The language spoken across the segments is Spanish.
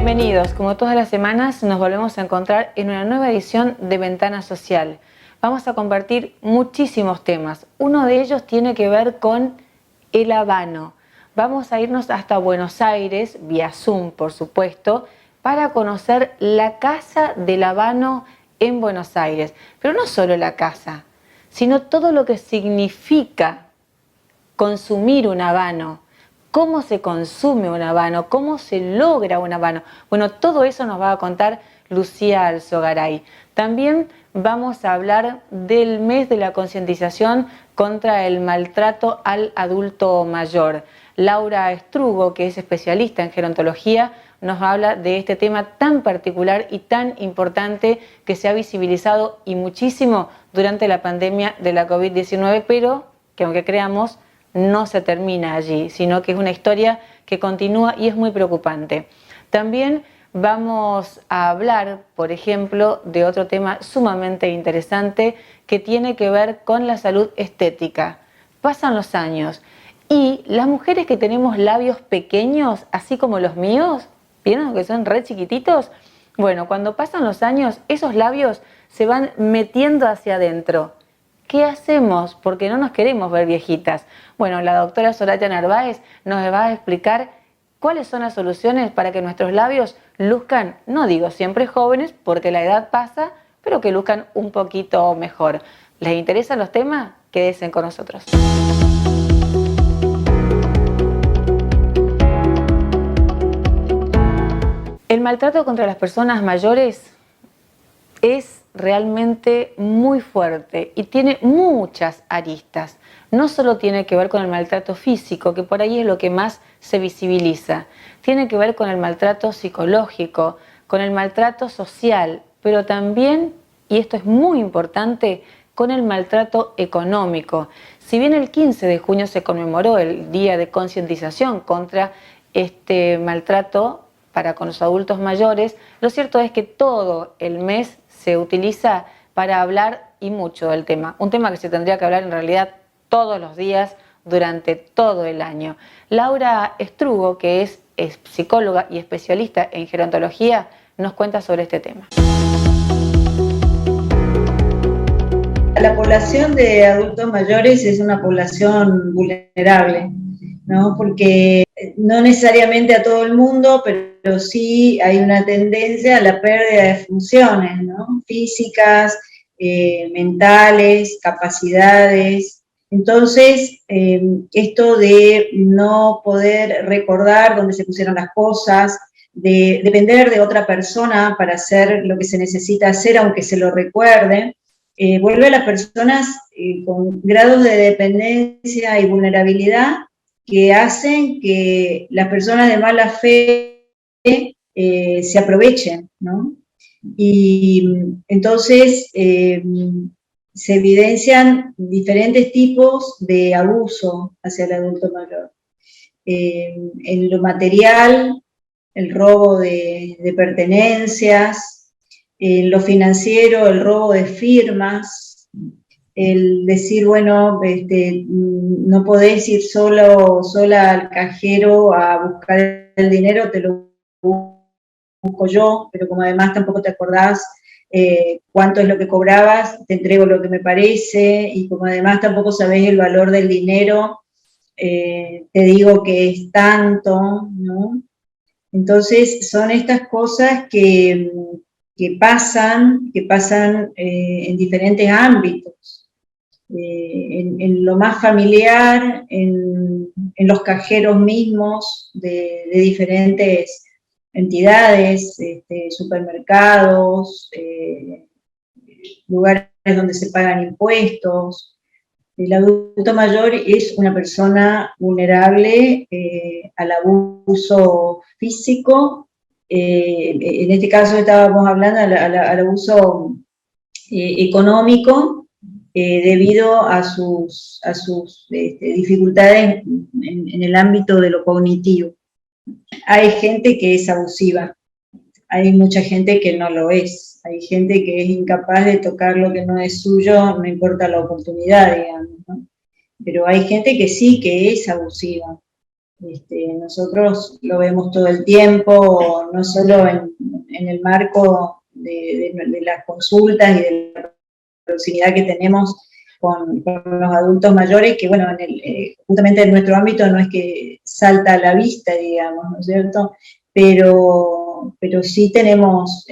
Bienvenidos, como todas las semanas nos volvemos a encontrar en una nueva edición de Ventana Social. Vamos a compartir muchísimos temas. Uno de ellos tiene que ver con el habano. Vamos a irnos hasta Buenos Aires, vía Zoom por supuesto, para conocer la Casa del Habano en Buenos Aires. Pero no solo la casa, sino todo lo que significa consumir un habano. ¿Cómo se consume un habano? ¿Cómo se logra un habano? Bueno, todo eso nos va a contar Lucía Alzogaray. También vamos a hablar del mes de la concientización contra el maltrato al adulto mayor. Laura Estrugo, que es especialista en gerontología, nos habla de este tema tan particular y tan importante que se ha visibilizado y muchísimo durante la pandemia de la COVID-19, pero que aunque creamos, no se termina allí, sino que es una historia que continúa y es muy preocupante. También vamos a hablar, por ejemplo, de otro tema sumamente interesante que tiene que ver con la salud estética. Pasan los años y las mujeres que tenemos labios pequeños, así como los míos, ¿vieron que son re chiquititos? Bueno, cuando pasan los años, esos labios se van metiendo hacia adentro. ¿Qué hacemos? Porque no nos queremos ver viejitas. Bueno, la doctora Soraya Narváez nos va a explicar cuáles son las soluciones para que nuestros labios luzcan, no digo siempre jóvenes, porque la edad pasa, pero que luzcan un poquito mejor. ¿Les interesan los temas? Quédense con nosotros. El maltrato contra las personas mayores es realmente muy fuerte y tiene muchas aristas. No solo tiene que ver con el maltrato físico, que por ahí es lo que más se visibiliza. Tiene que ver con el maltrato psicológico, con el maltrato social, pero también, y esto es muy importante, con el maltrato económico. Si bien el 15 de junio se conmemoró el Día de Concientización contra este maltrato para con los adultos mayores, lo cierto es que todo el mes se utiliza para hablar y mucho del tema. Un tema que se tendría que hablar en realidad todos los días durante todo el año. Laura Estrugo, que es psicóloga y especialista en gerontología, nos cuenta sobre este tema. La población de adultos mayores es una población vulnerable, ¿no? Porque no necesariamente a todo el mundo, pero sí hay una tendencia a la pérdida de funciones, ¿no? Físicas, mentales, capacidades. Entonces, esto de no poder recordar dónde se pusieron las cosas, de depender de otra persona para hacer lo que se necesita hacer, aunque se lo recuerde, vuelve a las personas con grados de dependencia y vulnerabilidad que hacen que las personas de mala fe se aprovechen, ¿no? Y entonces se evidencian diferentes tipos de abuso hacia el adulto mayor. En lo material, el robo de pertenencias, en lo financiero, el robo de firmas, el decir, bueno, no podés ir sola al cajero a buscar el dinero, te lo busco yo, pero como además tampoco te acordás cuánto es lo que cobrabas, te entrego lo que me parece, y como además tampoco sabés el valor del dinero, te digo que es tanto, ¿no? Entonces son estas cosas que pasan en diferentes ámbitos, en lo más familiar, en los cajeros mismos de diferentes entidades, supermercados, lugares donde se pagan impuestos. El adulto mayor es una persona vulnerable al abuso físico, en este caso estábamos hablando al abuso económico, debido a sus dificultades en el ámbito de lo cognitivo. Hay gente que es abusiva, hay mucha gente que no lo es, hay gente que es incapaz de tocar lo que no es suyo, no importa la oportunidad, digamos, ¿no? Pero hay gente que sí, que es abusiva. Nosotros lo vemos todo el tiempo, no solo en el marco de las consultas y de la proximidad que tenemos con los adultos mayores, que bueno, justamente en nuestro ámbito no es que salta a la vista, digamos, ¿no es cierto? Pero sí tenemos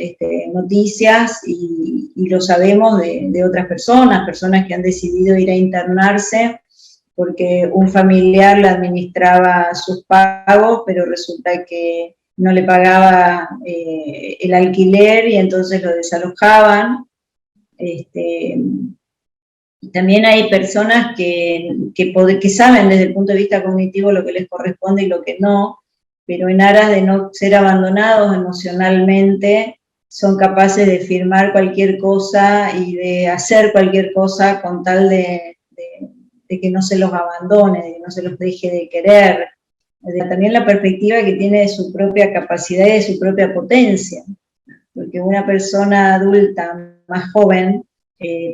noticias y lo sabemos de otras personas que han decidido ir a internarse porque un familiar le administraba sus pagos, pero resulta que no le pagaba el alquiler y entonces lo desalojaban. Y también hay personas que saben desde el punto de vista cognitivo lo que les corresponde y lo que no, pero en aras de no ser abandonados emocionalmente, son capaces de firmar cualquier cosa y de hacer cualquier cosa con tal de que no se los abandone, de que no se los deje de querer, también la perspectiva que tiene de su propia capacidad y de su propia potencia, porque una persona adulta más joven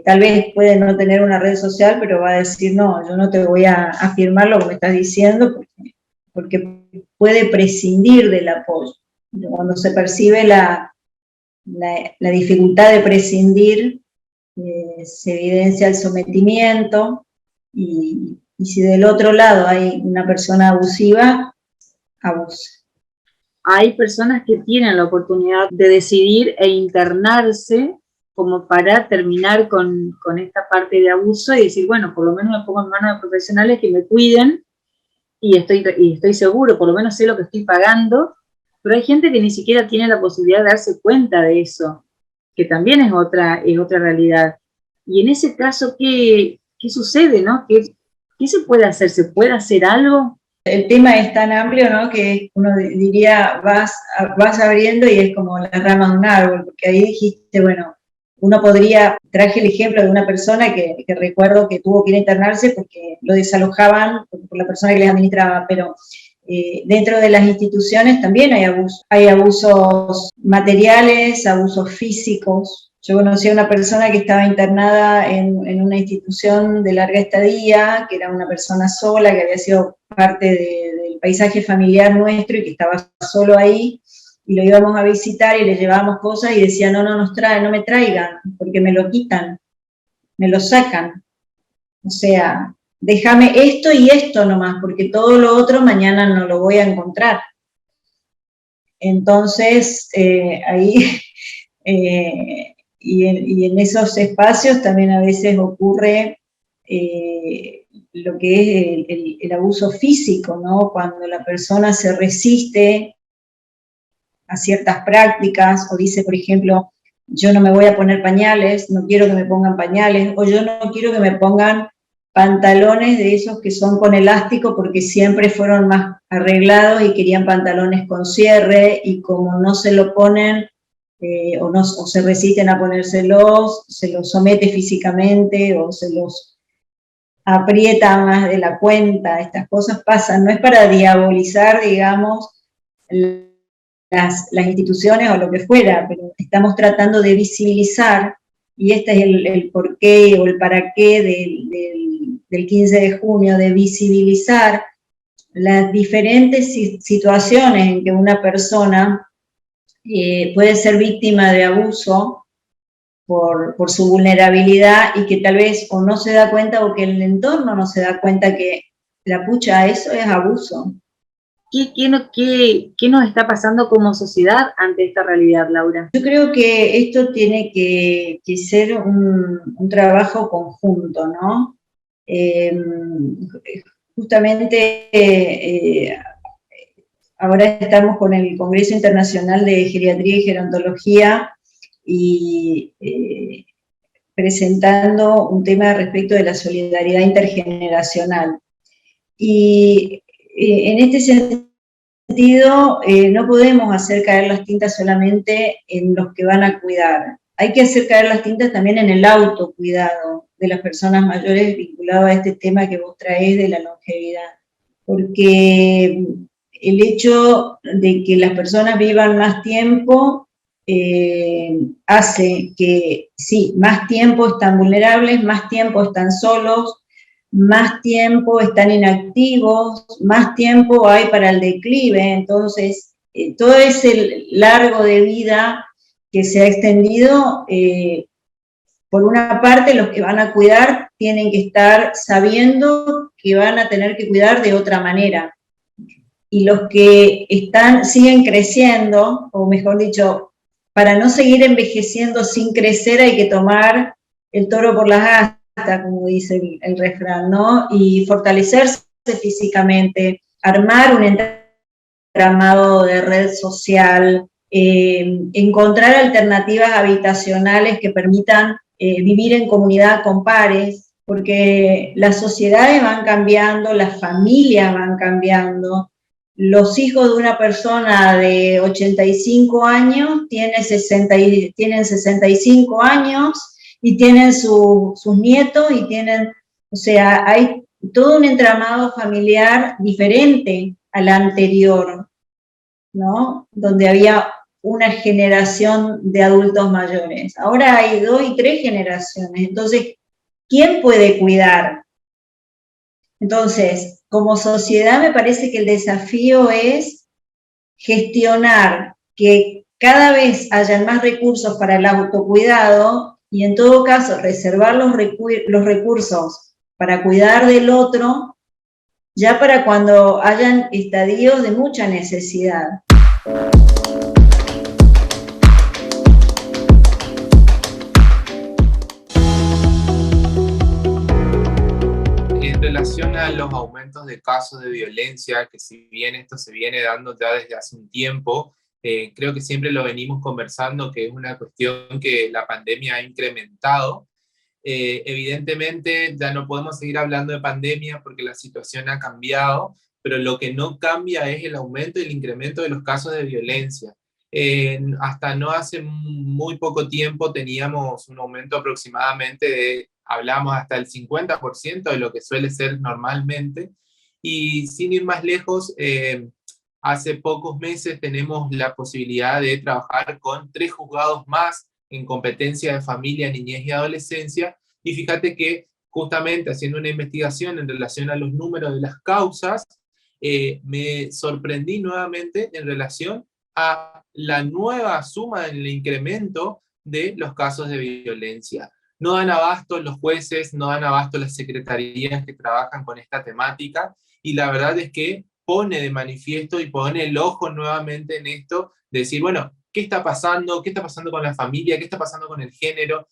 tal vez puede no tener una red social, pero va a decir, no, yo no te voy a afirmar lo que me estás diciendo, porque puede prescindir del apoyo. Cuando se percibe la dificultad de prescindir, se evidencia el sometimiento, y si del otro lado hay una persona abusiva, abusa. Hay personas que tienen la oportunidad de decidir e internarse como para terminar con esta parte de abuso y decir, bueno, por lo menos me pongo en manos de profesionales que me cuiden y estoy seguro, por lo menos sé lo que estoy pagando, pero hay gente que ni siquiera tiene la posibilidad de darse cuenta de eso, que también es otra realidad. Y en ese caso, ¿qué sucede, no? ¿Qué se puede hacer? ¿Se puede hacer algo? El tema es tan amplio, ¿no?, que uno diría, vas abriendo y es como las ramas de un árbol, porque ahí dijiste, bueno, uno traje el ejemplo de una persona que recuerdo que tuvo que ir a internarse porque lo desalojaban por la persona que les administraba, pero dentro de las instituciones también hay abusos materiales, abusos físicos. Yo conocí a una persona que estaba internada en una institución de larga estadía, que era una persona sola, que había sido parte del paisaje familiar nuestro y que estaba solo ahí, y lo íbamos a visitar y le llevábamos cosas y decía, no me traigan, porque me lo quitan, me lo sacan. O sea, déjame esto y esto nomás, porque todo lo otro mañana no lo voy a encontrar. Entonces, ahí... y en esos espacios también a veces ocurre lo que es el abuso físico, ¿no? Cuando la persona se resiste a ciertas prácticas o dice, por ejemplo, yo no me voy a poner pañales, no quiero que me pongan pañales, o yo no quiero que me pongan pantalones de esos que son con elástico porque siempre fueron más arreglados y querían pantalones con cierre, y como no se lo ponen, o se resisten a ponérselos, se los somete físicamente o se los aprieta más de la cuenta. Estas cosas pasan, no es para diabolizar, digamos, las instituciones o lo que fuera, pero estamos tratando de visibilizar, y este es el porqué o el para qué del 15 de junio, de visibilizar las diferentes situaciones en que una persona puede ser víctima de abuso por su vulnerabilidad, y que tal vez o no se da cuenta o que el entorno no se da cuenta que la pucha, eso es abuso. ¿Qué nos está pasando como sociedad ante esta realidad, Laura? Yo creo que esto tiene que ser un trabajo conjunto, ¿no? Justamente ahora estamos con el Congreso Internacional de Geriatría y Gerontología y presentando un tema respecto de la solidaridad intergeneracional. Y en este sentido, no podemos hacer caer las tintas solamente en los que van a cuidar. Hay que hacer caer las tintas también en el autocuidado de las personas mayores vinculado a este tema que vos traés de la longevidad. Porque el hecho de que las personas vivan más tiempo hace que, sí, más tiempo están vulnerables, más tiempo están solos, más tiempo están inactivos, más tiempo hay para el declive. Entonces, todo ese largo de vida que se ha extendido, por una parte, los que van a cuidar tienen que estar sabiendo que van a tener que cuidar de otra manera. Y los que siguen creciendo, o mejor dicho, para no seguir envejeciendo sin crecer hay que tomar el toro por las astas, como dice el refrán, ¿no? Y fortalecerse físicamente, armar un entramado de red social, encontrar alternativas habitacionales que permitan vivir en comunidad con pares, porque las sociedades van cambiando, las familias van cambiando. Los hijos de una persona de 85 años tienen 65 años y tienen sus nietos y tienen, o sea, hay todo un entramado familiar diferente al anterior, ¿no? Donde había una generación de adultos mayores. Ahora hay 2 y 3 generaciones. Entonces, ¿quién puede cuidar? Entonces, como sociedad me parece que el desafío es gestionar que cada vez hayan más recursos para el autocuidado y en todo caso reservar los recursos para cuidar del otro, ya para cuando hayan estadios de mucha necesidad. En relación a los aumentos de casos de violencia, que si bien esto se viene dando ya desde hace un tiempo, creo que siempre lo venimos conversando, que es una cuestión que la pandemia ha incrementado. Evidentemente ya no podemos seguir hablando de pandemia porque la situación ha cambiado, pero lo que no cambia es el aumento y el incremento de los casos de violencia. Hasta no hace muy poco tiempo teníamos un aumento aproximadamente de, hablamos hasta el 50% de lo que suele ser normalmente, y sin ir más lejos, hace pocos meses tenemos la posibilidad de trabajar con 3 juzgados más en competencia de familia, niñez y adolescencia, y fíjate que justamente haciendo una investigación en relación a los números de las causas, me sorprendí nuevamente en relación a la nueva suma en el incremento de los casos de violencia. No dan abasto los jueces, no dan abasto las secretarías que trabajan con esta temática, y la verdad es que pone de manifiesto y pone el ojo nuevamente en esto, de decir, bueno, ¿qué está pasando? ¿Qué está pasando con la familia? ¿Qué está pasando con el género?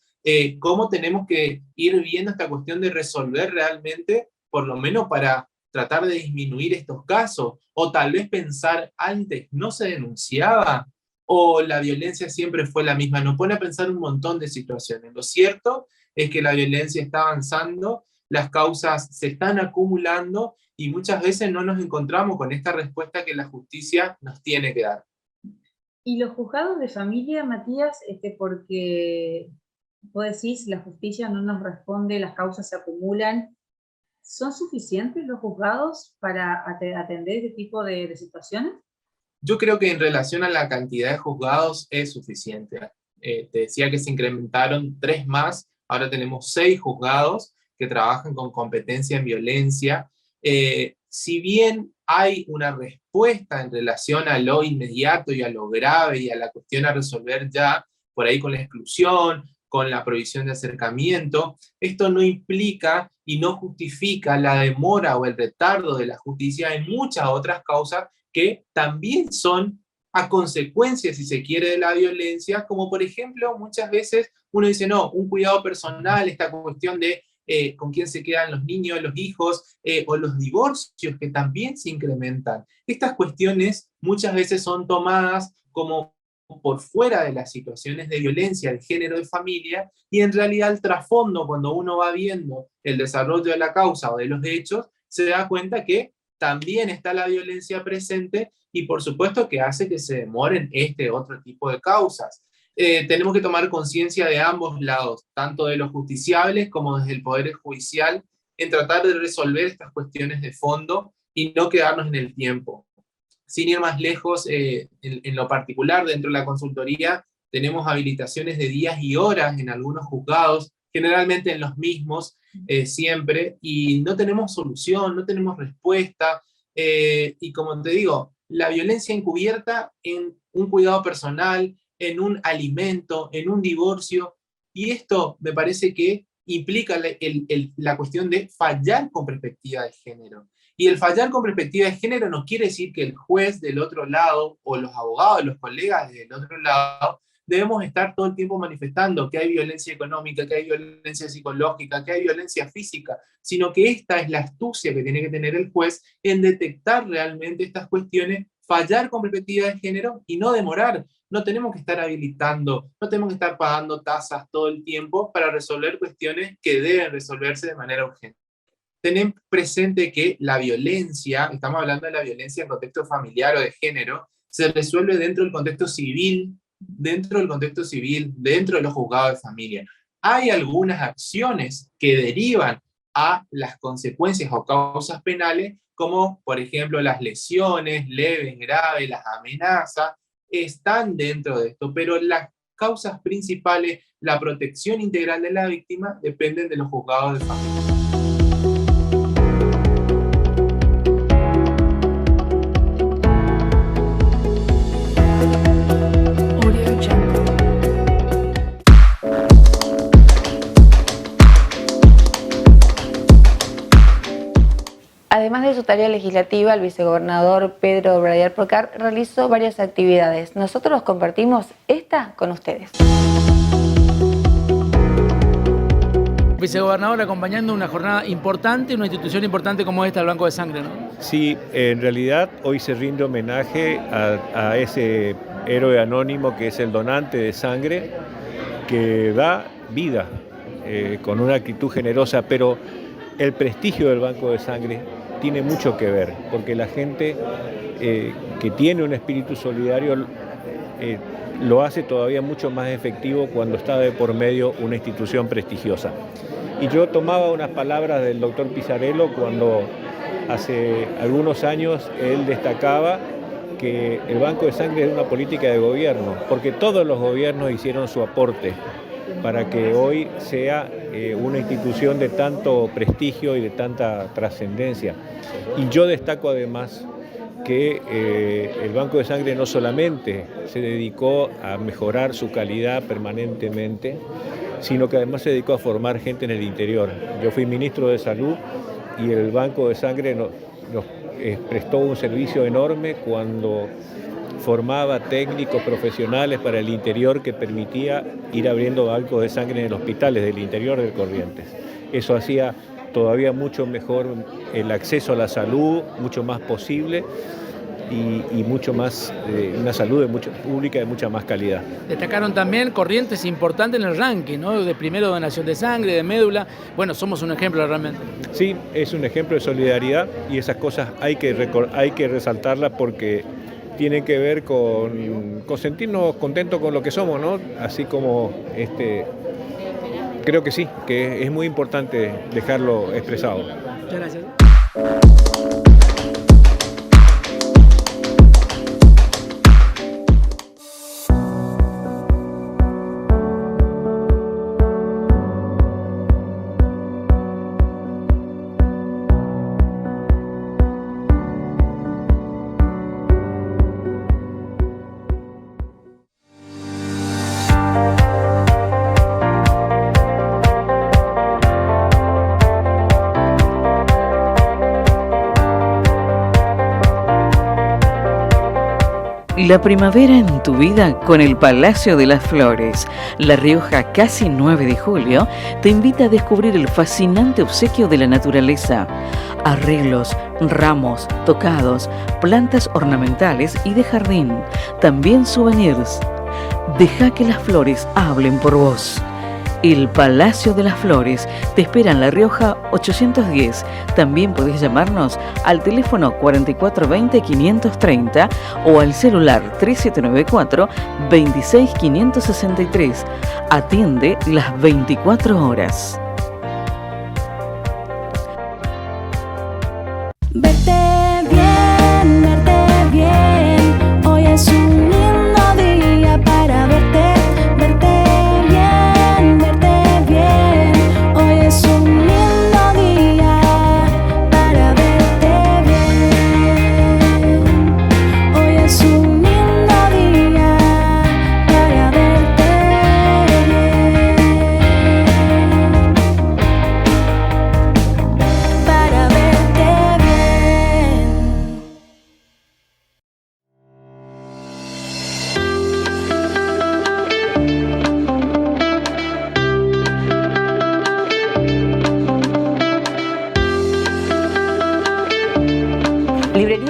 ¿Cómo tenemos que ir viendo esta cuestión de resolver realmente, por lo menos para tratar de disminuir estos casos? O tal vez pensar, antes no se denunciaba, o la violencia siempre fue la misma. Nos pone a pensar un montón de situaciones. Lo cierto es que la violencia está avanzando, las causas se están acumulando y muchas veces no nos encontramos con esta respuesta que la justicia nos tiene que dar. Y los juzgados de familia, Matías, porque vos decís, la justicia no nos responde, las causas se acumulan, ¿son suficientes los juzgados para atender este tipo de situaciones? Yo creo que en relación a la cantidad de juzgados es suficiente. Te decía que se incrementaron 3 más, ahora tenemos 6 juzgados que trabajan con competencia en violencia. Si bien hay una respuesta en relación a lo inmediato y a lo grave y a la cuestión a resolver ya, por ahí con la exclusión, con la prohibición de acercamiento, esto no implica y no justifica la demora o el retardo de la justicia en muchas otras causas que también son a consecuencia, si se quiere, de la violencia, como por ejemplo, muchas veces uno dice, no, un cuidado personal, esta cuestión de con quién se quedan los niños, los hijos, o los divorcios que también se incrementan. Estas cuestiones muchas veces son tomadas como por fuera de las situaciones de violencia de género de familia, y en realidad el trasfondo, cuando uno va viendo el desarrollo de la causa o de los hechos, se da cuenta que también está la violencia presente y por supuesto que hace que se demoren este otro tipo de causas. Tenemos que tomar conciencia de ambos lados, tanto de los justiciables como desde el Poder Judicial, en tratar de resolver estas cuestiones de fondo y no quedarnos en el tiempo. Sin ir más lejos, en lo particular, dentro de la consultoría, tenemos habilitaciones de días y horas en algunos juzgados, generalmente en los mismos, siempre, y no tenemos solución, no tenemos respuesta, y como te digo, la violencia encubierta en un cuidado personal, en un alimento, en un divorcio, y esto me parece que implica la cuestión de fallar con perspectiva de género. Y el fallar con perspectiva de género no quiere decir que el juez del otro lado o los abogados, los colegas del otro lado, debemos estar todo el tiempo manifestando que hay violencia económica, que hay violencia psicológica, que hay violencia física, sino que esta es la astucia que tiene que tener el juez en detectar realmente estas cuestiones, fallar con perspectiva de género y no demorar. No tenemos que estar habilitando, no tenemos que estar pagando tasas todo el tiempo para resolver cuestiones que deben resolverse de manera urgente. Tener presente que la violencia, estamos hablando de la violencia en contexto familiar o de género, se resuelve dentro del contexto civil, dentro de los juzgados de familia. Hay algunas acciones que derivan a las consecuencias o causas penales, como por ejemplo las lesiones leves, graves, las amenazas, están dentro de esto, pero las causas principales, la protección integral de la víctima, dependen de los juzgados de familia. Además de su tarea legislativa, el vicegobernador Pedro Brayar Porcar realizó varias actividades. Nosotros compartimos esta con ustedes. Vicegobernador acompañando una jornada importante, una institución importante como esta, el Banco de Sangre, ¿no? Sí, en realidad hoy se rinde homenaje a ese héroe anónimo que es el donante de sangre, que da vida con una actitud generosa, pero el prestigio del Banco de Sangre tiene mucho que ver, porque la gente que tiene un espíritu solidario lo hace todavía mucho más efectivo cuando está de por medio una institución prestigiosa. Y yo tomaba unas palabras del doctor Pisarello cuando hace algunos años él destacaba que el Banco de Sangre es una política de gobierno, porque todos los gobiernos hicieron su aporte para que hoy sea una institución de tanto prestigio y de tanta trascendencia. Y yo destaco además que el Banco de Sangre no solamente se dedicó a mejorar su calidad permanentemente, sino que además se dedicó a formar gente en el interior. Yo fui ministro de Salud y el Banco de Sangre nos prestó un servicio enorme cuando formaba técnicos profesionales para el interior que permitía ir abriendo bancos de sangre en hospitales del interior de Corrientes. Eso hacía todavía mucho mejor el acceso a la salud, mucho más posible y mucho más, una salud pública de mucha más calidad. Destacaron también Corrientes importante en el ranking, ¿no? De primero donación de sangre, de médula. Bueno, somos un ejemplo realmente. Sí, es un ejemplo de solidaridad y esas cosas hay que resaltarlas porque tiene que ver con sentirnos contentos con lo que somos, ¿no? Así como creo que sí, que es muy importante dejarlo expresado. Muchas gracias. La primavera en tu vida con el Palacio de las Flores. La Rioja, casi 9 de julio, te invita a descubrir el fascinante obsequio de la naturaleza. Arreglos, ramos, tocados, plantas ornamentales y de jardín. También souvenirs. Deja que las flores hablen por vos. El Palacio de las Flores te espera en La Rioja 810. También podés llamarnos al teléfono 4420-530 o al celular 3794-26563. Atiende las 24 horas. Verte bien, hoy es un lindo día para verte bien, hoy es un lindo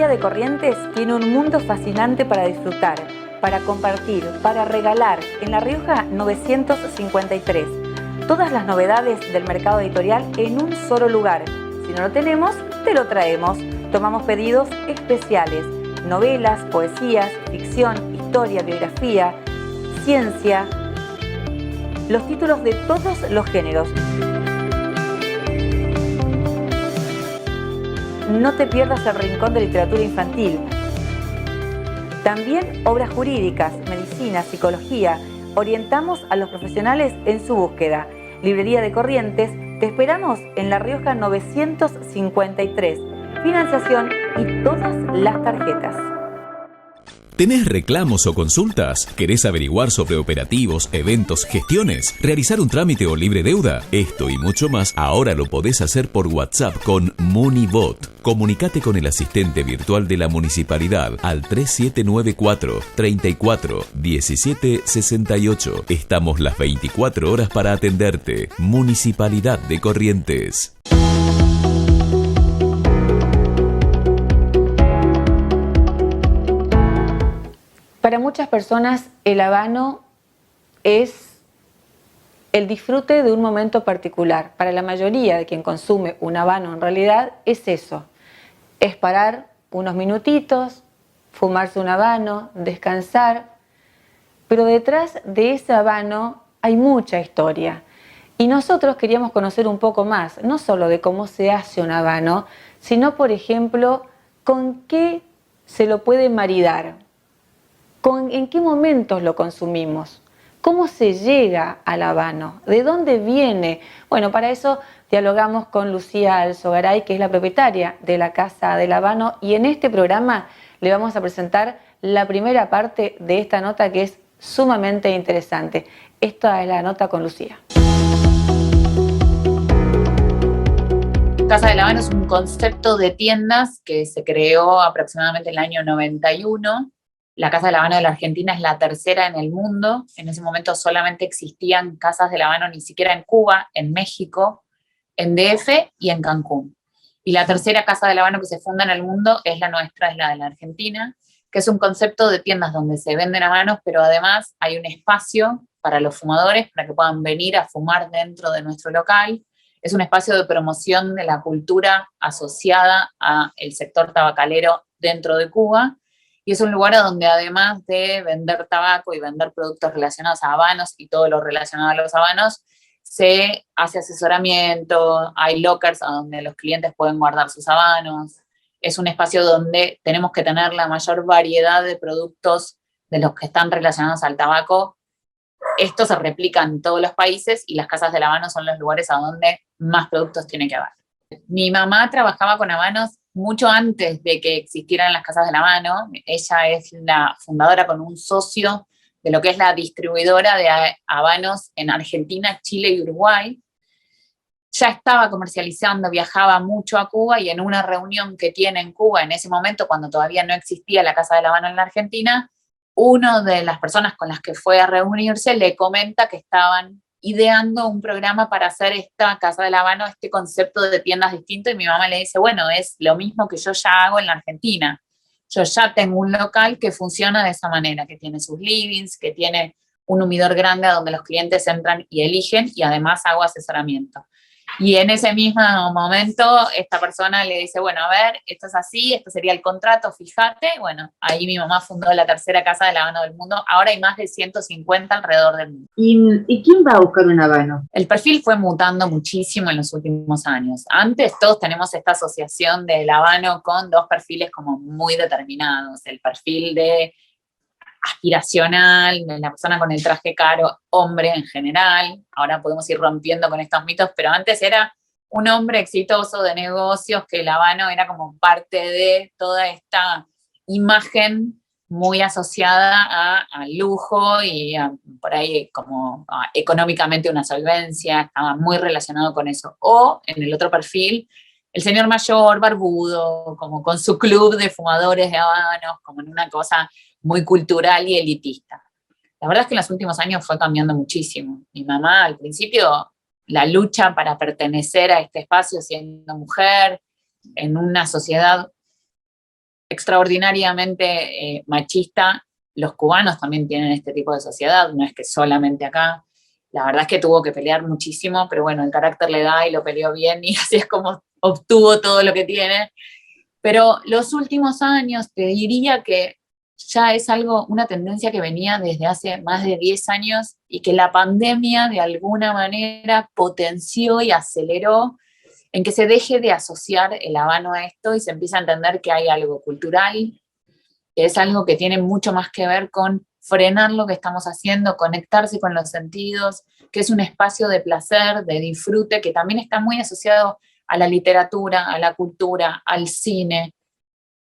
Librería de Corrientes tiene un mundo fascinante para disfrutar, para compartir, para regalar en La Rioja 953. Todas las novedades del mercado editorial en un solo lugar. Si no lo tenemos, te lo traemos. Tomamos pedidos especiales, novelas, poesías, ficción, historia, biografía, ciencia, los títulos de todos los géneros. No te pierdas el rincón de literatura infantil. También obras jurídicas, medicina, psicología. Orientamos a los profesionales en su búsqueda. Librería de Corrientes, te esperamos en La Rioja 953. Financiación y todas las tarjetas. ¿Tenés reclamos o consultas? ¿Querés averiguar sobre operativos, eventos, gestiones? ¿Realizar un trámite o libre deuda? Esto y mucho más ahora lo podés hacer por WhatsApp con MuniBot. Comunicate con el asistente virtual de la municipalidad al 3794 34 17 68. Estamos las 24 horas para atenderte. Municipalidad de Corrientes. Para muchas personas el habano es el disfrute de un momento particular. Para la mayoría de quien consume un habano en realidad es eso. Es parar unos minutitos, fumarse un habano, descansar. Pero detrás de ese habano hay mucha historia. Y nosotros queríamos conocer un poco más, no solo de cómo se hace un habano, sino por ejemplo, con qué se lo puede maridar. ¿En qué momentos lo consumimos? ¿Cómo se llega al habano? ¿De dónde viene? Bueno, para eso dialogamos con Lucía Alzogaray, que es la propietaria de la Casa del Habano, y en este programa le vamos a presentar la primera parte de esta nota que es sumamente interesante. Esta es la nota con Lucía. Casa del Habano es un concepto de tiendas que se creó aproximadamente en el año 91. La Casa del Habano de la Argentina es la tercera en el mundo. En ese momento solamente existían casas del Habano, ni siquiera en Cuba, en México, en DF y en Cancún. Y la tercera Casa del Habano que se funda en el mundo es la nuestra, es la de la Argentina, que es un concepto de tiendas donde se venden habanos, pero además hay un espacio para los fumadores, para que puedan venir a fumar dentro de nuestro local. Es un espacio de promoción de la cultura asociada al sector tabacalero dentro de Cuba. Y es un lugar a donde además de vender tabaco y vender productos relacionados a habanos y todo lo relacionado a los habanos, se hace asesoramiento, hay lockers a donde los clientes pueden guardar sus habanos. Es un espacio donde tenemos que tener la mayor variedad de productos de los que están relacionados al tabaco. Esto se replica en todos los países y las casas del habano son los lugares a donde más productos tiene que haber. Mi mamá trabajaba con habanos mucho antes de que existieran las casas del habano. Ella es la fundadora con un socio de lo que es la distribuidora de habanos en Argentina, Chile y Uruguay. Ya estaba comercializando, viajaba mucho a Cuba y en una reunión que tiene en Cuba en ese momento, cuando todavía no existía la Casa del Habano en la Argentina, una de las personas con las que fue a reunirse le comenta que estaban ideando un programa para hacer esta Casa del Habano, este concepto de tiendas distinto, y mi mamá le dice, bueno, es lo mismo que yo ya hago en la Argentina. Yo ya tengo un local que funciona de esa manera, que tiene sus livings, que tiene un humidor grande a donde los clientes entran y eligen, y además hago asesoramiento. Y en ese mismo momento, esta persona le dice, bueno, a ver, esto es así, esto sería el contrato, fíjate. Bueno, ahí mi mamá fundó la tercera Casa del Habano del mundo. Ahora hay más de 150 alrededor del mundo. ¿Y quién va a buscar un habano? El perfil fue mutando muchísimo en los últimos años. Antes todos tenemos esta asociación del habano con dos perfiles como muy determinados. El perfil de aspiracional, la persona con el traje caro, hombre en general. Ahora podemos ir rompiendo con estos mitos, pero antes era un hombre exitoso de negocios, que el habano era como parte de toda esta imagen muy asociada al lujo y por ahí como económicamente una solvencia, estaba muy relacionado con eso. O en el otro perfil, el señor mayor, barbudo, como con su club de fumadores de habanos, como en una cosa muy cultural y elitista. La verdad es que en los últimos años fue cambiando muchísimo. Mi mamá, al principio, la lucha para pertenecer a este espacio siendo mujer, en una sociedad extraordinariamente machista. Los cubanos también tienen este tipo de sociedad, no es que solamente acá. La verdad es que tuvo que pelear muchísimo, pero bueno, el carácter le da y lo peleó bien y así es como obtuvo todo lo que tiene. Pero los últimos años te diría que ya es algo, una tendencia que venía desde hace más de 10 años y que la pandemia de alguna manera potenció y aceleró en que se deje de asociar el habano a esto y se empieza a entender que hay algo cultural, que es algo que tiene mucho más que ver con frenar lo que estamos haciendo, conectarse con los sentidos, que es un espacio de placer, de disfrute, que también está muy asociado a la literatura, a la cultura, al cine.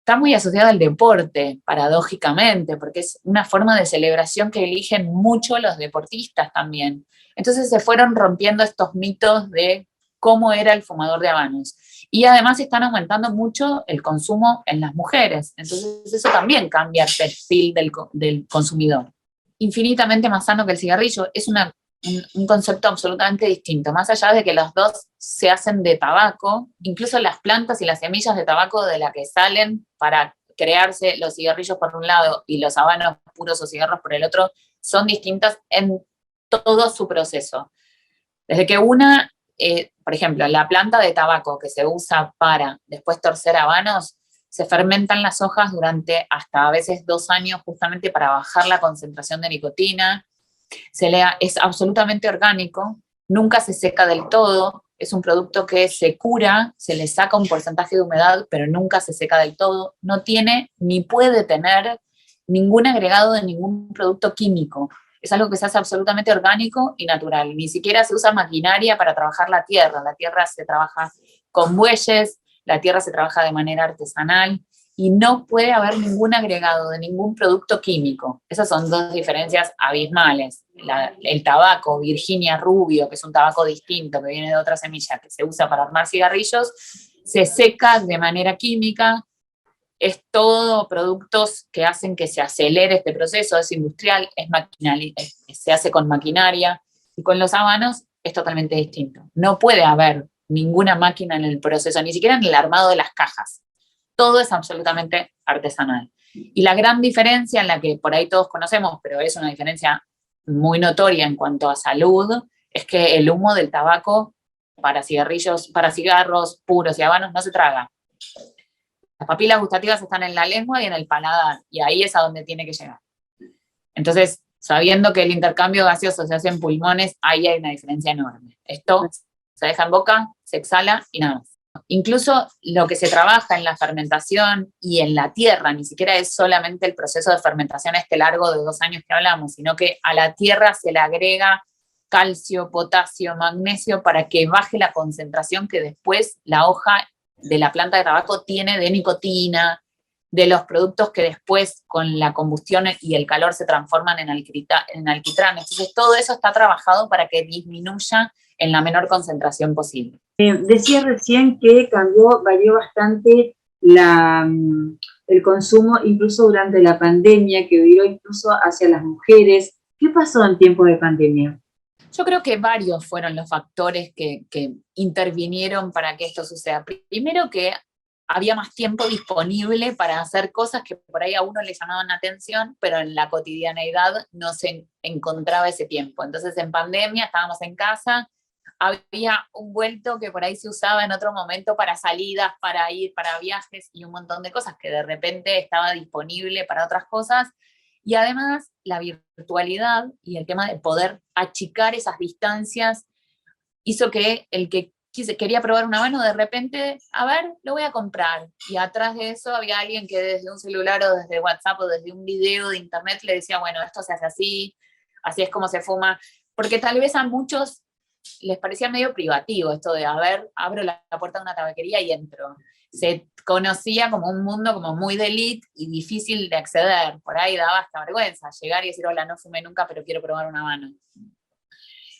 Está muy asociado al deporte, paradójicamente, porque es una forma de celebración que eligen mucho los deportistas también. Entonces se fueron rompiendo estos mitos de cómo era el fumador de habanos. Y además están aumentando mucho el consumo en las mujeres. Entonces eso también cambia el perfil del consumidor. Infinitamente más sano que el cigarrillo. Es un concepto absolutamente distinto. Más allá de que los dos se hacen de tabaco, incluso las plantas y las semillas de tabaco de la que salen para crearse los cigarrillos por un lado y los habanos puros o cigarros por el otro, son distintas en todo su proceso. Desde que por ejemplo, la planta de tabaco que se usa para después torcer habanos, se fermentan las hojas durante hasta a veces 2 años justamente para bajar la concentración de nicotina. Es absolutamente orgánico, nunca se seca del todo, es un producto que se cura, se le saca un porcentaje de humedad, pero nunca se seca del todo, no tiene ni puede tener ningún agregado de ningún producto químico. Es algo que se hace absolutamente orgánico y natural. Ni siquiera se usa maquinaria para trabajar la tierra. La tierra se trabaja con bueyes, la tierra se trabaja de manera artesanal y no puede haber ningún agregado de ningún producto químico. Esas son 2 diferencias abismales. El tabaco Virginia Rubio, que es un tabaco distinto, que viene de otra semilla, que se usa para armar cigarrillos, se seca de manera química. Es todo productos que hacen que se acelere este proceso, es industrial, se hace con maquinaria, y con los habanos es totalmente distinto. No puede haber ninguna máquina en el proceso, ni siquiera en el armado de las cajas. Todo es absolutamente artesanal. Y la gran diferencia, en la que por ahí todos conocemos, pero es una diferencia muy notoria en cuanto a salud, es que el humo del tabaco para cigarros puros y habanos no se traga. Las papilas gustativas están en la lengua y en el paladar, y ahí es a donde tiene que llegar. Entonces, sabiendo que el intercambio gaseoso se hace en pulmones, ahí hay una diferencia enorme. Esto se deja en boca, se exhala y nada más. Incluso lo que se trabaja en la fermentación y en la tierra, ni siquiera es solamente el proceso de fermentación largo de 2 años que hablamos, sino que a la tierra se le agrega calcio, potasio, magnesio para que baje la concentración que después la hoja de la planta de tabaco tiene de nicotina, de los productos que después con la combustión y el calor se transforman en alquitrán. Entonces todo eso está trabajado para que disminuya en la menor concentración posible. Decía recién que varió bastante el consumo incluso durante la pandemia, que viró incluso hacia las mujeres. ¿Qué pasó en tiempos de pandemia? Yo creo que varios fueron los factores que intervinieron para que esto suceda. Primero que había más tiempo disponible para hacer cosas que por ahí a uno le llamaban la atención, pero en la cotidianeidad no se encontraba ese tiempo. Entonces en pandemia estábamos en casa, había un vuelto que por ahí se usaba en otro momento para salidas, para ir, para viajes y un montón de cosas que de repente estaba disponible para otras cosas. Y además la virtualidad y el tema de poder achicar esas distancias hizo que el que quería probar un habano de repente, a ver, lo voy a comprar. Y atrás de eso había alguien que desde un celular o desde WhatsApp o desde un video de internet le decía, bueno, esto se hace así es como se fuma. Porque tal vez a muchos les parecía medio privativo esto de, a ver, abro la puerta de una tabaquería y entro. Se conocía como un mundo como muy de elite y difícil de acceder. Por ahí daba hasta vergüenza llegar y decir, hola, no fumé nunca, pero quiero probar un habano.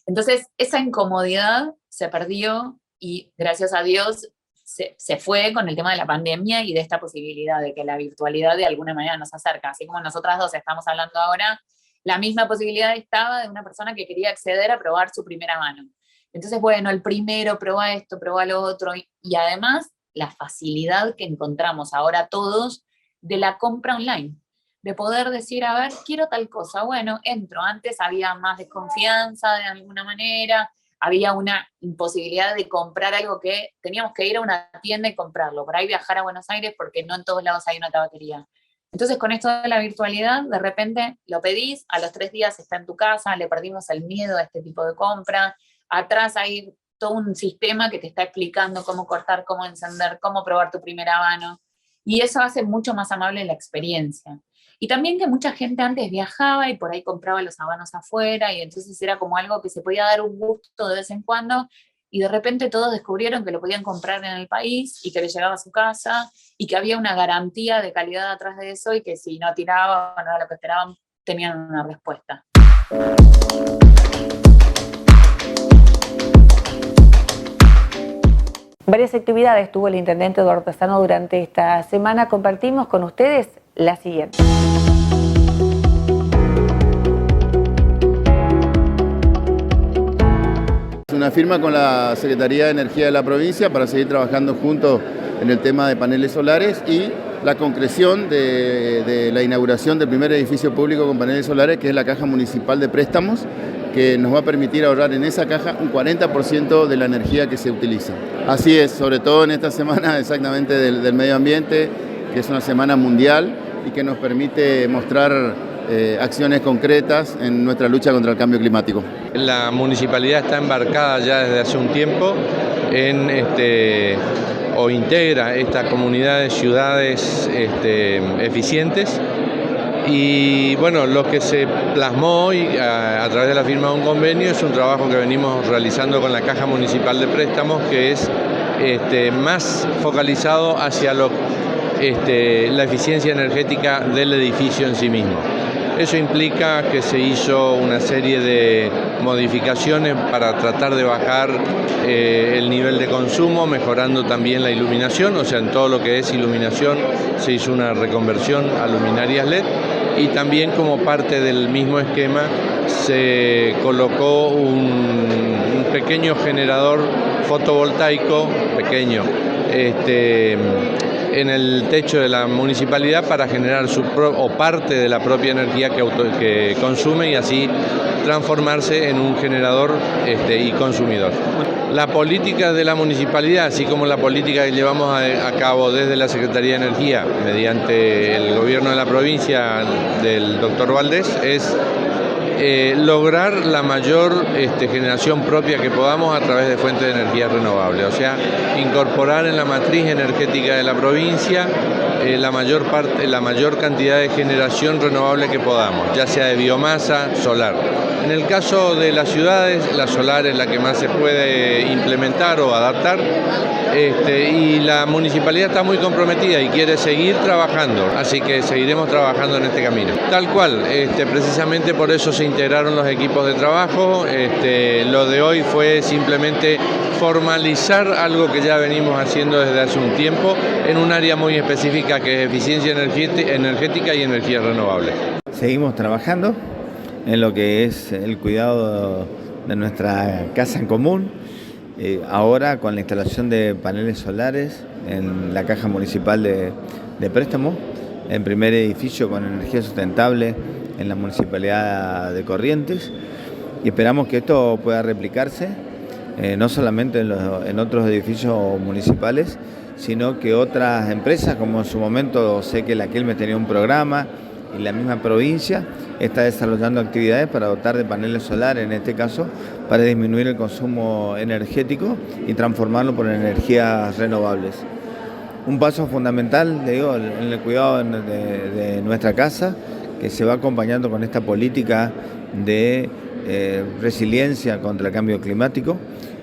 Entonces, esa incomodidad se perdió y gracias a Dios se fue con el tema de la pandemia y de esta posibilidad de que la virtualidad de alguna manera nos acerca. Así como nosotras dos estamos hablando ahora, la misma posibilidad estaba de una persona que quería acceder a probar su primera mano. Entonces, bueno, el primero, prueba esto, prueba lo otro, y además la facilidad que encontramos ahora todos de la compra online, de poder decir, a ver, quiero tal cosa, bueno, entro. Antes había más desconfianza de alguna manera, había una imposibilidad de comprar algo que teníamos que ir a una tienda y comprarlo, por ahí viajar a Buenos Aires porque no en todos lados hay una tabaquería. Entonces con esto de la virtualidad, de repente lo pedís, a los 3 días está en tu casa, le perdimos el miedo a este tipo de compra, atrás hay todo un sistema que te está explicando cómo cortar, cómo encender, cómo probar tu primer habano, y eso hace mucho más amable la experiencia. Y también que mucha gente antes viajaba y por ahí compraba los habanos afuera, y entonces era como algo que se podía dar un gusto de vez en cuando, y de repente todos descubrieron que lo podían comprar en el país y que le llegaba a su casa, y que había una garantía de calidad atrás de eso, y que si no tiraba o no era lo que esperaban, tenían una respuesta. Varias actividades tuvo el intendente Eduardo Tazano durante esta semana. Compartimos con ustedes la siguiente. Una firma con la Secretaría de Energía de la provincia para seguir trabajando juntos en el tema de paneles solares y la concreción de la inauguración del primer edificio público con paneles solares, que es la Caja Municipal de Préstamos, que nos va a permitir ahorrar en esa caja un 40% de la energía que se utiliza. Así es, sobre todo en esta semana exactamente del medio ambiente, que es una semana mundial y que nos permite mostrar acciones concretas en nuestra lucha contra el cambio climático. La municipalidad está embarcada ya desde hace un tiempo en o integra esta comunidad de ciudades eficientes. Y bueno, lo que se plasmó hoy a través de la firma de un convenio es un trabajo que venimos realizando con la Caja Municipal de Préstamos, que es más focalizado hacia la eficiencia energética del edificio en sí mismo. Eso implica que se hizo una serie de modificaciones para tratar de bajar el nivel de consumo, mejorando también la iluminación, o sea, en todo lo que es iluminación se hizo una reconversión a luminarias LED, y también como parte del mismo esquema se colocó un pequeño generador fotovoltaico, pequeño, en el techo de la municipalidad para generar parte de la propia energía que consume, y así transformarse en un generador y consumidor. La política de la municipalidad, así como la política que llevamos a cabo desde la Secretaría de Energía mediante el gobierno de la provincia del doctor Valdés, es lograr la mayor generación propia que podamos a través de fuentes de energía renovable, o sea, incorporar en la matriz energética de la provincia la mayor cantidad de generación renovable que podamos, ya sea de biomasa, solar. En el caso de las ciudades, la solar es la que más se puede implementar o adaptar, y la municipalidad está muy comprometida y quiere seguir trabajando, así que seguiremos trabajando en este camino. Tal cual, precisamente por eso se integraron los equipos de trabajo. Lo de hoy fue simplemente formalizar algo que ya venimos haciendo desde hace un tiempo en un área muy específica que es eficiencia energética y energía renovable. Seguimos trabajando en lo que es el cuidado de nuestra casa en común, ahora con la instalación de paneles solares en la Caja Municipal de Préstamo, el primer edificio con energía sustentable en la Municipalidad de Corrientes, y esperamos que esto pueda replicarse no solamente en otros edificios municipales, sino que otras empresas, como en su momento sé que la Quilmes tenía un programa, y la misma provincia está desarrollando actividades para dotar de paneles solares, en este caso, para disminuir el consumo energético y transformarlo por energías renovables. Un paso fundamental, digo, en el cuidado de nuestra casa, que se va acompañando con esta política de resiliencia contra el cambio climático,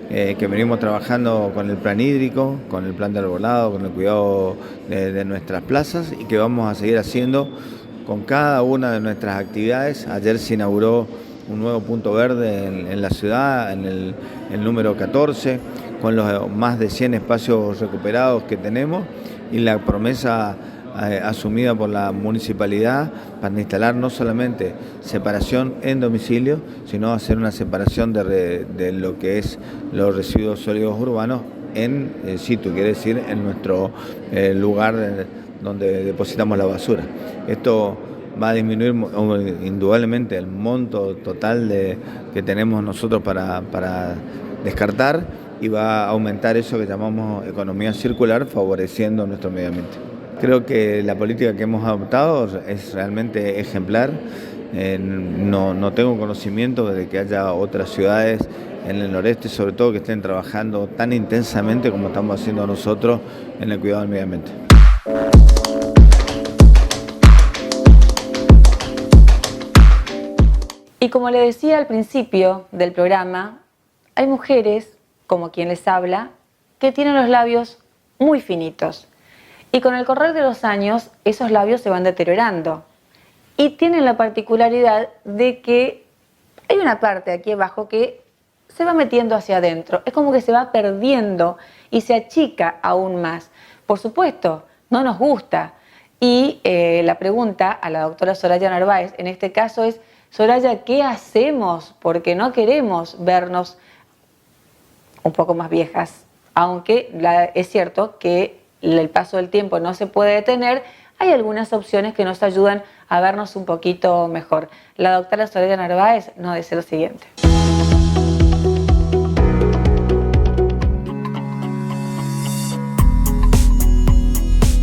que venimos trabajando con el plan hídrico, con el plan de arbolado, con el cuidado de nuestras plazas, y que vamos a seguir haciendo con cada una de nuestras actividades. Ayer se inauguró un nuevo punto verde en la ciudad, en el número 14, con los más de 100 espacios recuperados que tenemos, y la promesa asumida por la municipalidad para instalar no solamente separación en domicilio, sino hacer una separación de lo que es los residuos sólidos urbanos en situ, quiere decir en nuestro lugar donde depositamos la basura. Esto va a disminuir indudablemente el monto total que tenemos nosotros para descartar, y va a aumentar eso que llamamos economía circular, favoreciendo nuestro medio ambiente. Creo que la política que hemos adoptado es realmente ejemplar. No tengo conocimiento de que haya otras ciudades en el noreste, sobre todo, que estén trabajando tan intensamente como estamos haciendo nosotros en el cuidado del medio ambiente. Y como le decía al principio del programa, hay mujeres, como quien les habla, que tienen los labios muy finitos. Y con el correr de los años, esos labios se van deteriorando. Y tienen la particularidad de que hay una parte aquí abajo que se va metiendo hacia adentro. Es como que se va perdiendo y se achica aún más. Por supuesto, no nos gusta. Y la pregunta a la doctora Soraya Narváez en este caso es: Soraya, ¿qué hacemos? Porque no queremos vernos un poco más viejas. Aunque es cierto que el paso del tiempo no se puede detener, hay algunas opciones que nos ayudan a vernos un poquito mejor. La doctora Soraya Narváez nos dice lo siguiente.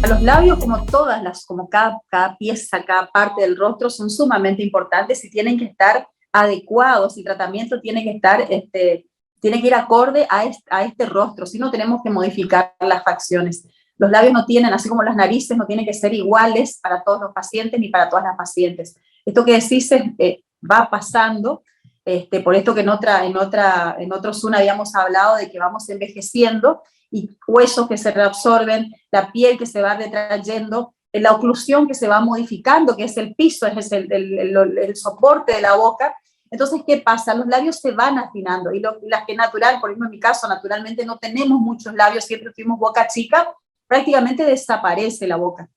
Los labios, como cada pieza, cada parte del rostro, son sumamente importantes y tienen que estar adecuados. El tratamiento tiene que estar, tiene que ir acorde a este rostro, si no tenemos que modificar las facciones. Los labios no tienen, así como las narices, no tienen que ser iguales para todos los pacientes ni para todas las pacientes. Esto que decís va pasando, por esto que en otro Zoom habíamos hablado de que vamos envejeciendo, y huesos que se reabsorben, la piel que se va retrayendo, la oclusión que se va modificando, que es el piso, es el soporte de la boca. Entonces, ¿qué pasa? Los labios se van afinando, y las que natural, por ejemplo en mi caso, naturalmente no tenemos muchos labios, siempre tuvimos boca chica, prácticamente desaparece la boca.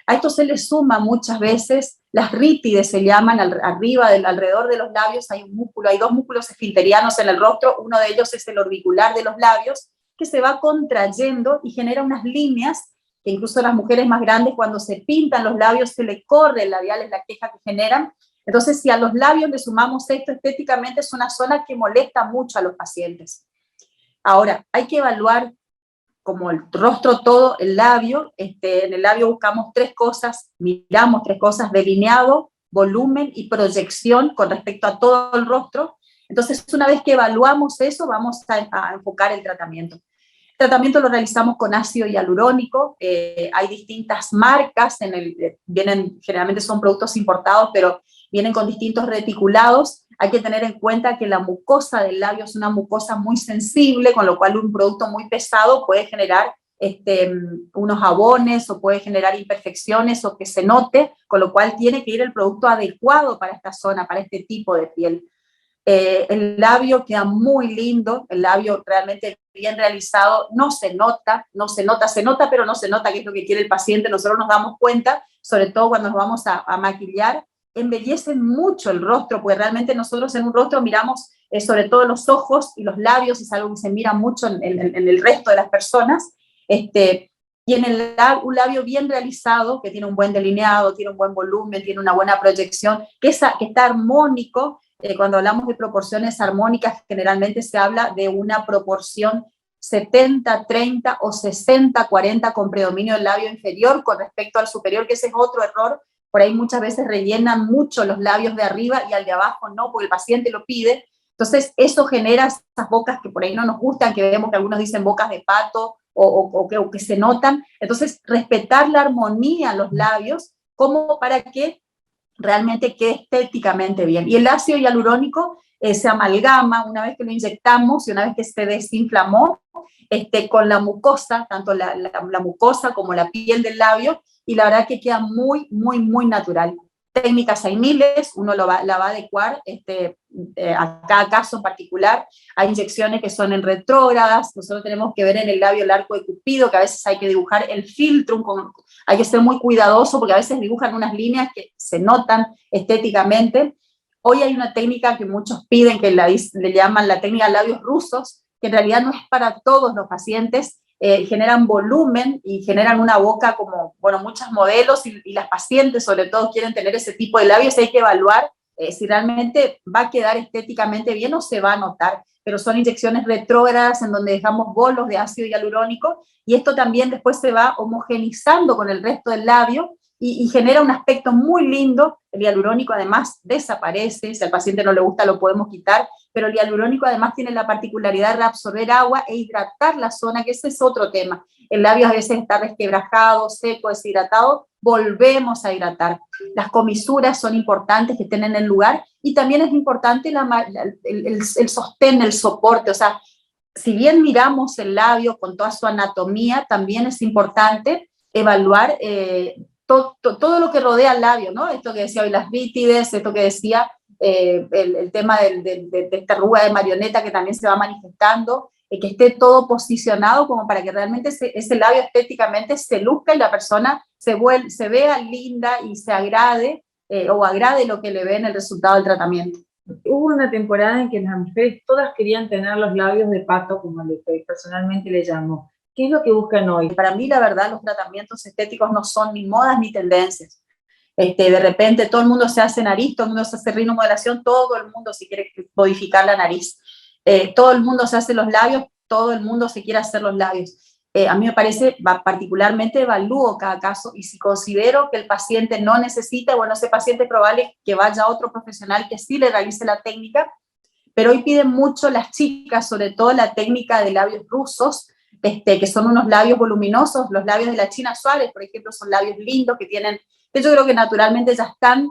A esto se le suma muchas veces las rítides, se llaman, alrededor de los labios hay un músculo, hay dos músculos esfinterianos en el rostro, uno de ellos es el orbicular de los labios, que se va contrayendo y genera unas líneas que incluso a las mujeres más grandes, cuando se pintan los labios, se le corre el labial, es la queja que generan. Entonces, si a los labios le sumamos esto, estéticamente es una zona que molesta mucho a los pacientes. Ahora, hay que evaluar como el rostro todo, el labio. En el labio buscamos tres cosas, miramos tres cosas: delineado, volumen y proyección con respecto a todo el rostro. Entonces, una vez que evaluamos eso, vamos a enfocar el tratamiento. El tratamiento lo realizamos con ácido hialurónico. Hay distintas marcas, generalmente son productos importados, pero vienen con distintos reticulados. Hay que tener en cuenta que la mucosa del labio es una mucosa muy sensible, con lo cual un producto muy pesado puede generar unos jabones o puede generar imperfecciones o que se note, con lo cual tiene que ir el producto adecuado para esta zona, para este tipo de piel. El labio queda muy lindo, el labio realmente bien realizado, no se nota, pero no se nota, que es lo que quiere el paciente. Nosotros nos damos cuenta, sobre todo cuando nos vamos a maquillar, embellecen mucho el rostro, porque realmente nosotros en un rostro miramos sobre todo los ojos y los labios, es algo que se mira mucho en el resto de las personas, y en un labio bien realizado, que tiene un buen delineado, tiene un buen volumen, tiene una buena proyección, que está armónico. Cuando hablamos de proporciones armónicas, generalmente se habla de una proporción 70-30 o 60-40 con predominio del labio inferior con respecto al superior, que ese es otro error. Por ahí muchas veces rellenan mucho los labios de arriba y al de abajo no, porque el paciente lo pide. Entonces eso genera esas bocas que por ahí no nos gustan, que vemos que algunos dicen bocas de pato o que se notan. Entonces, respetar la armonía en los labios como para que realmente quede estéticamente bien. Y el ácido hialurónico se amalgama una vez que lo inyectamos y una vez que se desinflamó con la mucosa, tanto la mucosa como la piel del labio, y la verdad que queda muy, muy, muy natural. Técnicas hay miles, uno la va a adecuar a cada caso en particular. Hay inyecciones que son en retrógradas, nosotros tenemos que ver en el labio el arco de Cupido, que a veces hay que dibujar el filtrum, hay que ser muy cuidadoso porque a veces dibujan unas líneas que se notan estéticamente. Hoy hay una técnica que muchos piden, que le llaman la técnica labios rusos, que en realidad no es para todos los pacientes, generan volumen y generan una boca como, bueno, muchos modelos y las pacientes sobre todo quieren tener ese tipo de labios. Hay que evaluar si realmente va a quedar estéticamente bien o se va a notar, pero son inyecciones retrógradas en donde dejamos bolos de ácido hialurónico y esto también después se va homogenizando con el resto del labio y genera un aspecto muy lindo. El hialurónico además desaparece, si al paciente no le gusta lo podemos quitar, pero el hialurónico además tiene la particularidad de reabsorber agua e hidratar la zona, que ese es otro tema. El labio a veces está resquebrajado, seco, deshidratado, volvemos a hidratar. Las comisuras son importantes que estén en el lugar y también es importante el sostén, el soporte, o sea, si bien miramos el labio con toda su anatomía, también es importante evaluar todo lo que rodea el labio, ¿no? Esto que decía hoy las vítides, esto que decía el tema de esta arruga de marioneta que también se va manifestando, que esté todo posicionado como para que realmente ese labio estéticamente se luzca y la persona se vea linda y se agrade o agrade lo que le ve en el resultado del tratamiento. Hubo una temporada en que las mujeres todas querían tener los labios de pato, como personalmente le llamo. ¿Qué es lo que buscan hoy? Para mí, la verdad, los tratamientos estéticos no son ni modas ni tendencias. De repente todo el mundo se hace nariz, todo el mundo se hace rinomodelación, todo el mundo se quiere modificar la nariz. Todo el mundo se hace los labios, todo el mundo se quiere hacer los labios. A mí me parece, particularmente evalúo cada caso y si considero que el paciente no necesita, bueno, ese paciente es probable que vaya a otro profesional que sí le realice la técnica, pero hoy piden mucho las chicas, sobre todo la técnica de labios rusos, que son unos labios voluminosos. Los labios de la China Suárez, por ejemplo, son labios lindos que tienen, yo creo que naturalmente ya están,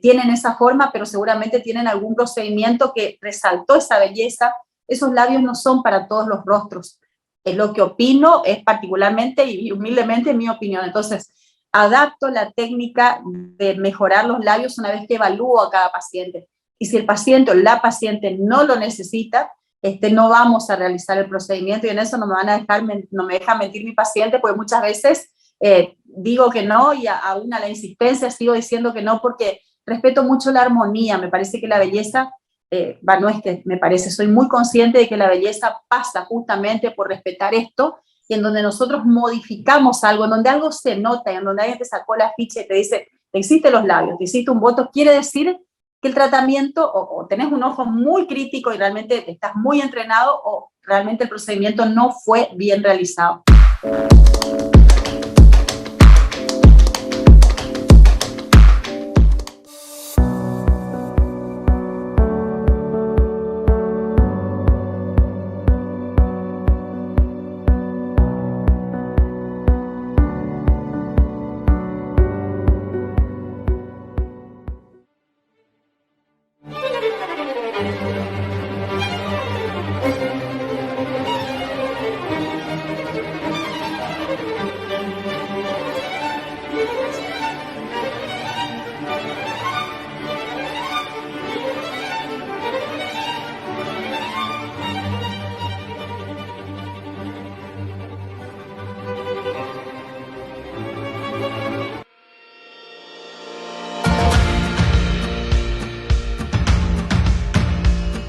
tienen esa forma, pero seguramente tienen algún procedimiento que resaltó esa belleza. Esos labios no son para todos los rostros. Es lo que opino, es particularmente y humildemente mi opinión. Entonces, adapto la técnica de mejorar los labios una vez que evalúo a cada paciente. Y si el paciente o la paciente no lo necesita, no vamos a realizar el procedimiento y en eso no me deja mentir mi paciente, porque muchas veces digo que no y aún a la insistencia sigo diciendo que no porque respeto mucho la armonía. Me parece que la belleza, soy muy consciente de que la belleza pasa justamente por respetar esto y en donde nosotros modificamos algo, en donde algo se nota y en donde alguien te sacó la ficha y te dice, te hiciste los labios, te hiciste un botox, quiere decir que el tratamiento o tenés un ojo muy crítico y realmente estás muy entrenado o realmente el procedimiento no fue bien realizado.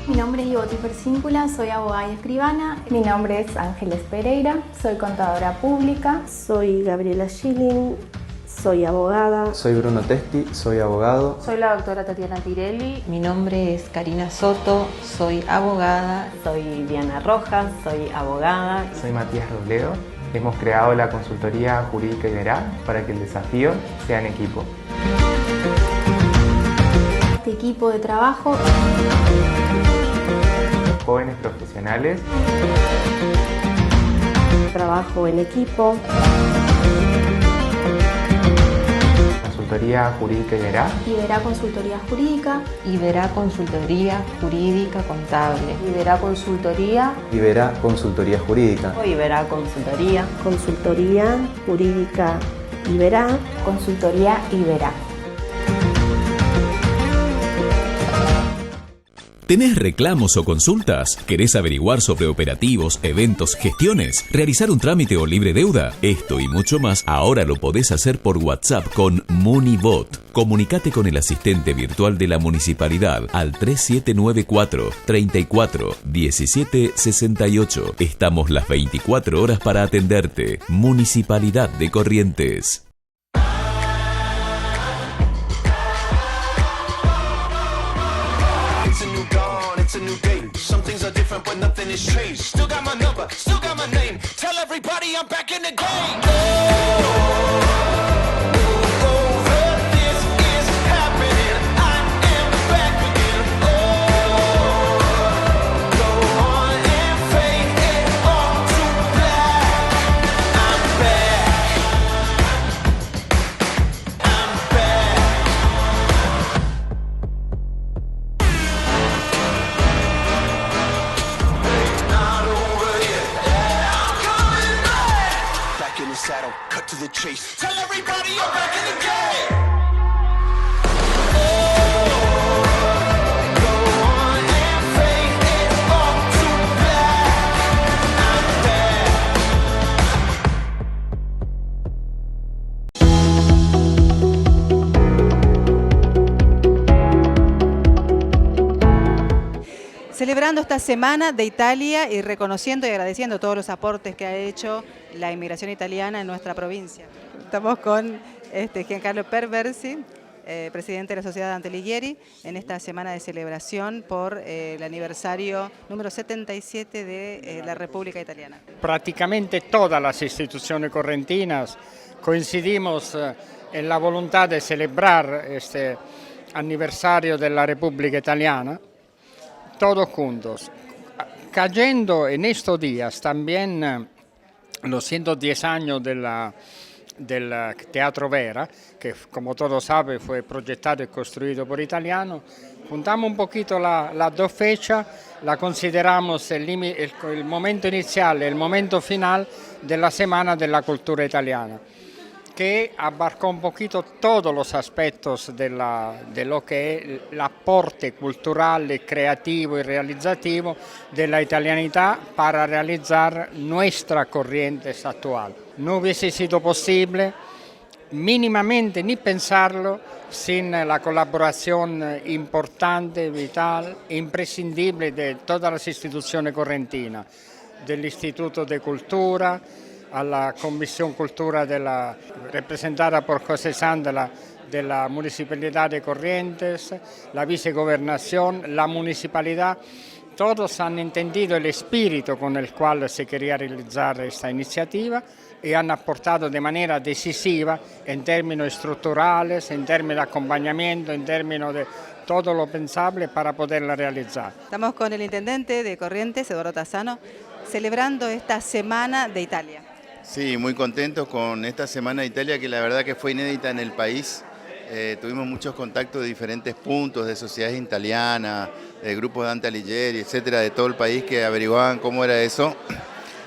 Mi nombre es Ivoti Persíncula, soy abogada y escribana. Mi nombre es Ángeles Pereira, soy contadora pública. Soy Gabriela Schilling, soy abogada. Soy Bruno Testi, soy abogado. Soy la doctora Tatiana Tirelli. Mi nombre es Karina Soto, soy abogada. Soy Diana Rojas, soy abogada. Soy Matías Robledo. Hemos creado la consultoría jurídica Iberá para que el desafío sea en equipo. Este equipo de trabajo. Jóvenes profesionales. Trabajo en equipo. Consultoría jurídica Iberá. Iberá Consultoría Jurídica. Iberá Consultoría Jurídica Contable. Iberá Consultoría. Iberá Consultoría Jurídica. Iberá Consultoría. Consultoría Jurídica Iberá. Consultoría Iberá. ¿Tenés reclamos o consultas? ¿Querés averiguar sobre operativos, eventos, gestiones? ¿Realizar un trámite o libre deuda? Esto y mucho más ahora lo podés hacer por WhatsApp con MuniBot. Comunicate con el asistente virtual de la municipalidad al 3794 34 17 68. Estamos las 24 horas para atenderte. Municipalidad de Corrientes. It's a new day. Some things are different, but nothing has changed. Still got my number, still got my name. Tell everybody I'm back in the game. Saddle, cut to the chase. Tell everybody I'm back in the game. Go on and fade it all to black. I'm Celebrando esta semana de Italia y reconociendo y agradeciendo todos los aportes que ha hecho la inmigración italiana en nuestra provincia. Estamos con Giancarlo Perversi, presidente de la Sociedad Dante Alighieri, en esta semana de celebración por el aniversario número 77 de la República Italiana. Prácticamente todas las instituciones correntinas coincidimos en la voluntad de celebrar este aniversario de la República Italiana, todos juntos, cayendo en estos días también los 110 años del Teatro Vera, que como todos saben fue proyectado y construido por italianos. Juntamos un poquito las dos fechas, la consideramos el momento inicial, el momento final de la Semana de la Cultura Italiana, que abarcó un poquito todos los aspectos de lo que es el aporte cultural, creativo y realizativo de la italianidad para realizar nuestra Corrientes actual. No hubiese sido posible mínimamente ni pensarlo sin la colaboración importante, vital e imprescindible de todas las instituciones correntinas, del Instituto de Cultura, a la Comisión Cultura representada por José Sandela de la Municipalidad de Corrientes, la Vicegobernación, la Municipalidad. Todos han entendido el espíritu con el cual se quería realizar esta iniciativa y han aportado de manera decisiva en términos estructurales, en términos de acompañamiento, en términos de todo lo pensable para poderla realizar. Estamos con el intendente de Corrientes, Eduardo Tassano, celebrando esta Semana de Italia. Sí, muy contentos con esta Semana de Italia, que la verdad que fue inédita en el país. Tuvimos muchos contactos de diferentes puntos, de sociedades italianas, de grupos de Dante Alighieri, etcétera, de todo el país, que averiguaban cómo era eso.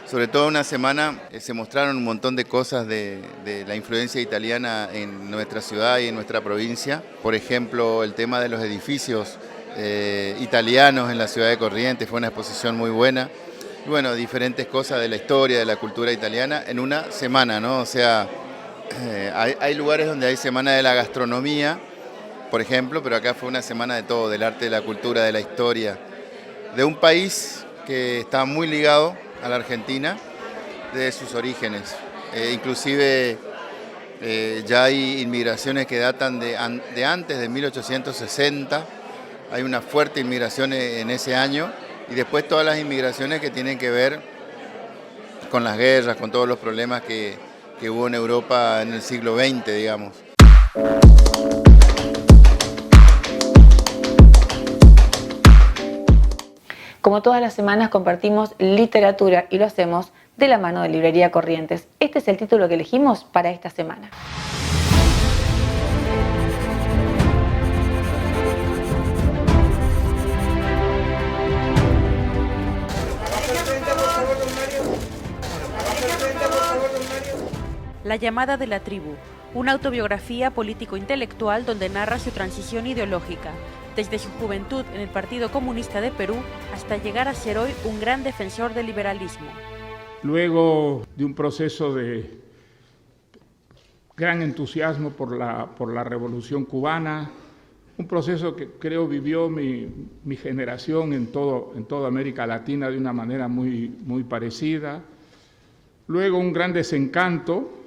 Sobre todo una semana se mostraron un montón de cosas de la influencia italiana en nuestra ciudad y en nuestra provincia. Por ejemplo, el tema de los edificios italianos en la ciudad de Corrientes, fue una exposición muy buena. Y bueno, diferentes cosas de la historia, de la cultura italiana en una semana, ¿no? O sea, hay lugares donde hay semana de la gastronomía, por ejemplo, pero acá fue una semana de todo, del arte, de la cultura, de la historia, de un país que está muy ligado a la Argentina desde sus orígenes. Inclusive ya hay inmigraciones que datan de antes de 1860, hay una fuerte inmigración en ese año, y después todas las inmigraciones que tienen que ver con las guerras, con todos los problemas que hubo en Europa en el siglo XX, digamos. Como todas las semanas compartimos literatura y lo hacemos de la mano de Librería Corrientes. Este es el título que elegimos para esta semana. La llamada de la tribu, una autobiografía político-intelectual donde narra su transición ideológica, desde su juventud en el Partido Comunista de Perú hasta llegar a ser hoy un gran defensor del liberalismo. Luego de un proceso de gran entusiasmo por la Revolución Cubana, un proceso que creo vivió mi generación en toda América Latina de una manera muy parecida. Luego un gran desencanto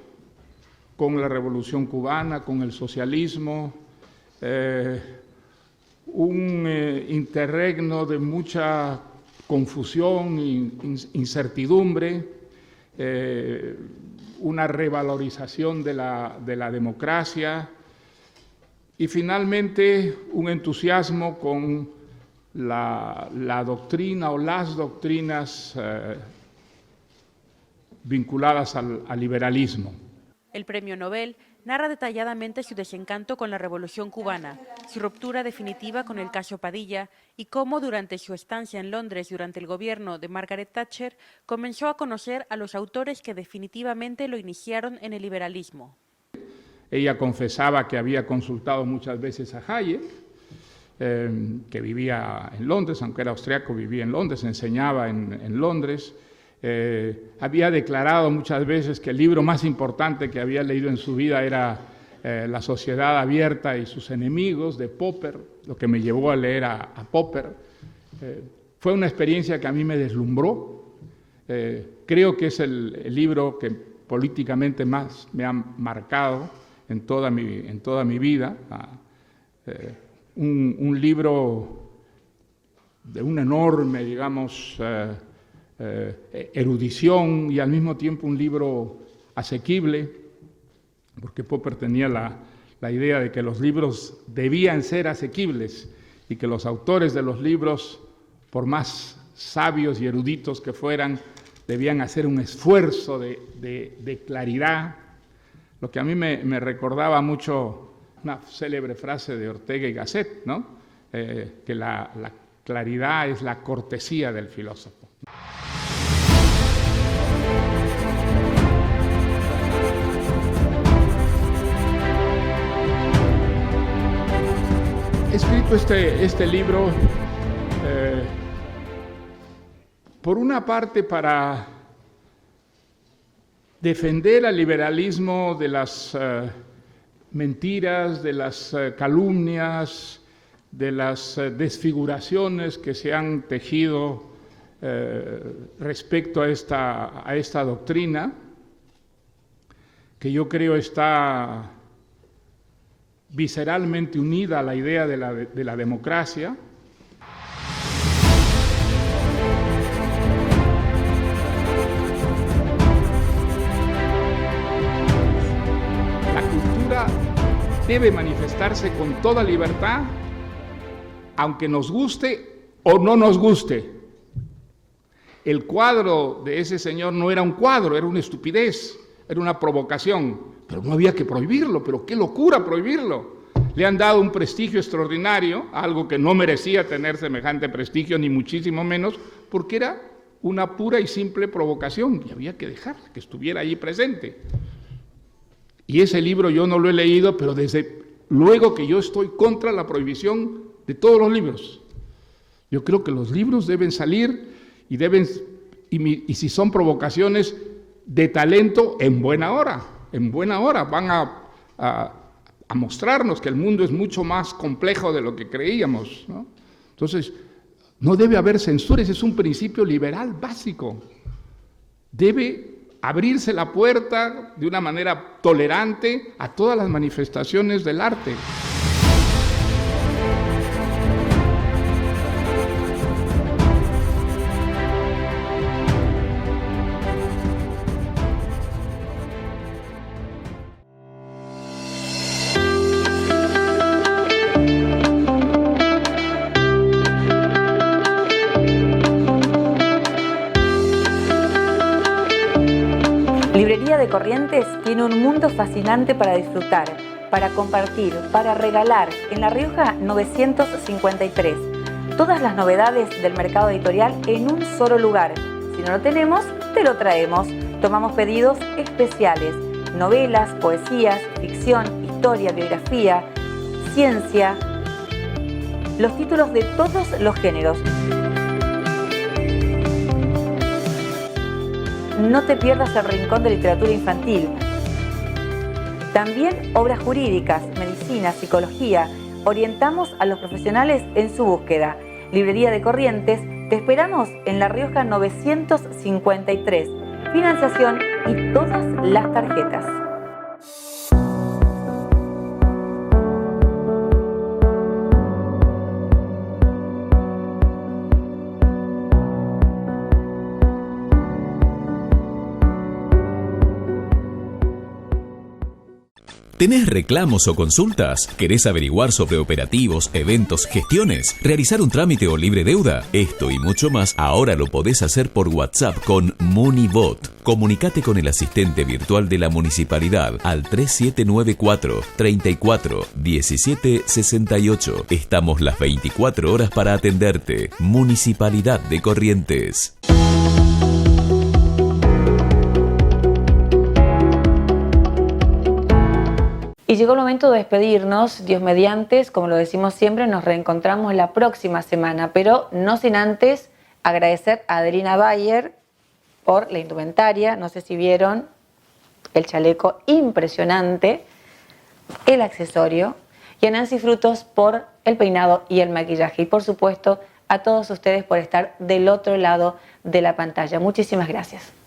con la Revolución Cubana, con el socialismo, un interregno de mucha confusión e incertidumbre, una revalorización de la democracia y finalmente un entusiasmo con la doctrina o las doctrinas vinculadas al liberalismo. El premio Nobel narra detalladamente su desencanto con la Revolución Cubana, su ruptura definitiva con el caso Padilla y cómo durante su estancia en Londres durante el gobierno de Margaret Thatcher comenzó a conocer a los autores que definitivamente lo iniciaron en el liberalismo. Ella confesaba que había consultado muchas veces a Hayek, que vivía en Londres, aunque era austriaco, vivía en Londres, enseñaba en Londres. Había declarado muchas veces que el libro más importante que había leído en su vida era La sociedad abierta y sus enemigos, de Popper, lo que me llevó a leer a Popper. Fue una experiencia que a mí me deslumbró. Creo que es el libro que políticamente más me ha marcado en toda mi vida. Un libro de una enorme, digamos, erudición y al mismo tiempo un libro asequible, porque Popper tenía la idea de que los libros debían ser asequibles y que los autores de los libros, por más sabios y eruditos que fueran, debían hacer un esfuerzo de claridad, lo que a mí me recordaba mucho una célebre frase de Ortega y Gasset, ¿no? Que la claridad es la cortesía del filósofo. He escrito este libro, por una parte, para defender al liberalismo de las mentiras, de las calumnias, de las desfiguraciones que se han tejido respecto a esta doctrina, que yo creo está visceralmente unida a la idea de la democracia. La cultura debe manifestarse con toda libertad, aunque nos guste o no nos guste. El cuadro de ese señor no era un cuadro, era una estupidez, era una provocación. Pero no había que prohibirlo, pero qué locura prohibirlo. Le han dado un prestigio extraordinario, algo que no merecía tener semejante prestigio, ni muchísimo menos, porque era una pura y simple provocación, y había que dejar que estuviera allí presente. Y ese libro yo no lo he leído, pero desde luego que yo estoy contra la prohibición de todos los libros. Yo creo que los libros deben salir y si son provocaciones de talento, en buena hora. En buena hora van a mostrarnos que el mundo es mucho más complejo de lo que creíamos, ¿no? Entonces, no debe haber censura, ese es un principio liberal básico. Debe abrirse la puerta de una manera tolerante a todas las manifestaciones del arte. Librería de Corrientes tiene un mundo fascinante para disfrutar, para compartir, para regalar. En La Rioja 953. Todas las novedades del mercado editorial en un solo lugar. Si no lo tenemos, te lo traemos. Tomamos pedidos especiales. novelas, poesías, ficción, historia, biografía, ciencia, los títulos de todos los géneros. No te pierdas el rincón de literatura infantil. También obras jurídicas, medicina, psicología. Orientamos a los profesionales en su búsqueda. Librería de Corrientes, te esperamos en La Rioja 953. Financiación y todas las tarjetas. ¿Tenés reclamos o consultas? ¿Querés averiguar sobre operativos, eventos, gestiones? ¿Realizar un trámite o libre deuda? Esto y mucho más ahora lo podés hacer por WhatsApp con MuniBot. Comunicate con el asistente virtual de la municipalidad al 3794 34 17 68. Estamos las 24 horas para atenderte. Municipalidad de Corrientes. Y llegó el momento de despedirnos, Dios mediante, como lo decimos siempre, nos reencontramos la próxima semana, pero no sin antes agradecer a Adelina Bayer por la indumentaria, no sé si vieron el chaleco impresionante, el accesorio, y a Nancy Frutos por el peinado y el maquillaje, y por supuesto a todos ustedes por estar del otro lado de la pantalla. Muchísimas gracias.